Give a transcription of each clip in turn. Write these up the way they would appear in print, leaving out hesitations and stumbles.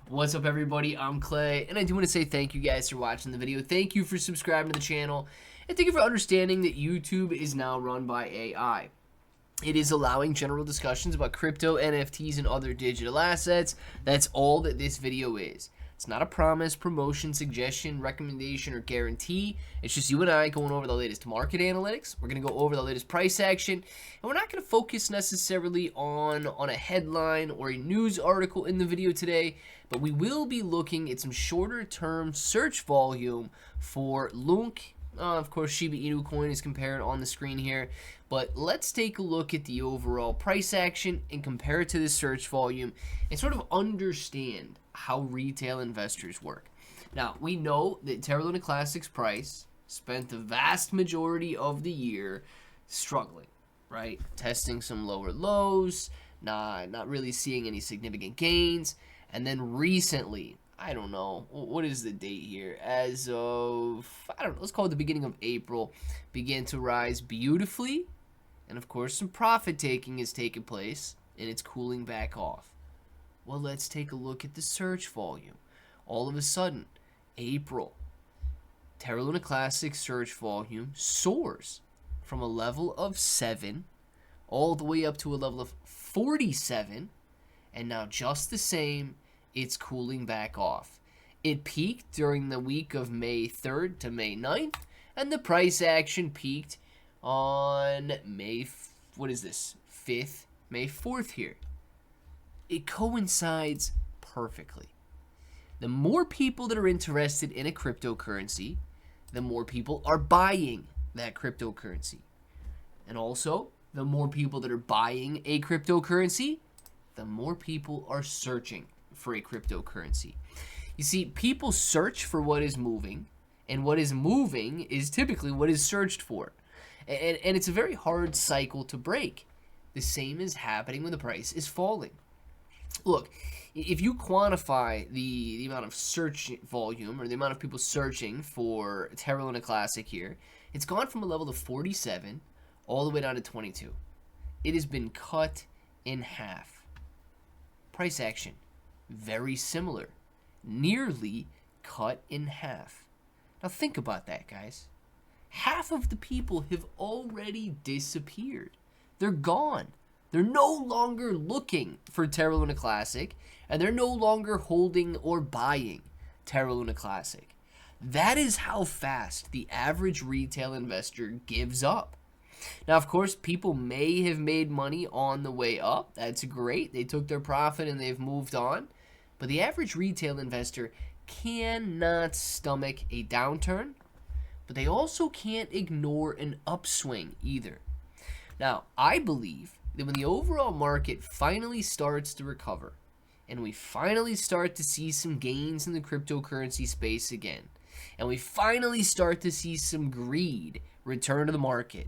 What's up, everybody? I'm Clay, and I do want to say thank you guys for watching the video. Thank you for subscribing to the channel, and thank you for understanding that YouTube is now run by AI. It is allowing general discussions about crypto, NFTs, and other digital assets. That's all that this video is. It's not a promise, promotion, suggestion, recommendation, or guarantee. It's just you and I going over the latest market analytics. We're going to go over the latest price action. And we're not going to focus necessarily on a headline or a news article in the video today. But we will be looking at some shorter-term search volume for LUNC. Of course, Shiba Inu coin is compared on the screen here. But let's take a look at the overall price action and compare it to the search volume and sort of understand how retail investors work. Now, we know that Terra Classic's price spent the vast majority of the year struggling, right? Testing some lower lows, not really seeing any significant gains. And then recently, I don't know, what is the date here? As of, I don't know, let's call it the beginning of April, began to rise beautifully. And of course, some profit taking has taken place, and it's cooling back off. Well, let's take a look at the search volume. All of a sudden, April, Terra Classic search volume soars from a level of 7 all the way up to a level of 47, and now just the same, it's cooling back off. It peaked during the week of May 3rd to May 9th, and the price action peaked on May 5th, May 4th here. It coincides perfectly. The more people that are interested in a cryptocurrency, the more people are buying that cryptocurrency. And also, the more people that are buying a cryptocurrency, the more people are searching for a cryptocurrency. You see, people search for what is moving, and what is moving is typically what is searched for. And it's a very hard cycle to break. The same is happening when the price is falling. Look, if you quantify the amount of search volume or the amount of people searching for Terra Classic here, it's gone from a level of 47 all the way down to 22. It has been cut in half. Price action, very similar, nearly cut in half. Now think about that, guys. Half of the people have already disappeared. They're gone. They're no longer looking for Terra Classic, and they're no longer holding or buying Terra Classic. That is how fast the average retail investor gives up. Now, of course, people may have made money on the way up. That's great. They took their profit and they've moved on. But the average retail investor cannot stomach a downturn, but they also can't ignore an upswing either. Now, I believe that when the overall market finally starts to recover and we finally start to see some gains in the cryptocurrency space again, and we finally start to see some greed return to the market,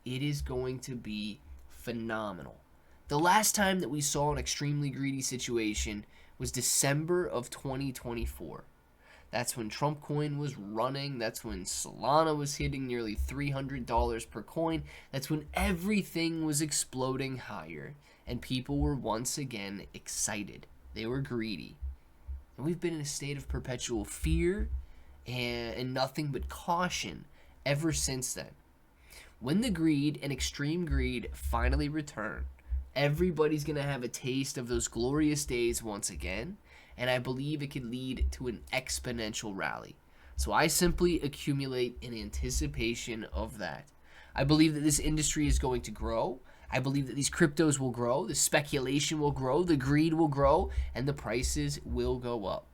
it is going to be phenomenal. The last time that we saw an extremely greedy situation was December of 2024. That's when Trump coin was running. That's when Solana was hitting nearly $300 per coin. That's when everything was exploding higher, and people were once again excited. They were greedy. And we've been in a state of perpetual fear and nothing but caution ever since then. When the greed and extreme greed finally return, everybody's going to have a taste of those glorious days once again, and I believe it could lead to an exponential rally. So I simply accumulate in anticipation of that. I believe that this industry is going to grow. I believe that these cryptos will grow, the speculation will grow, the greed will grow, and the prices will go up.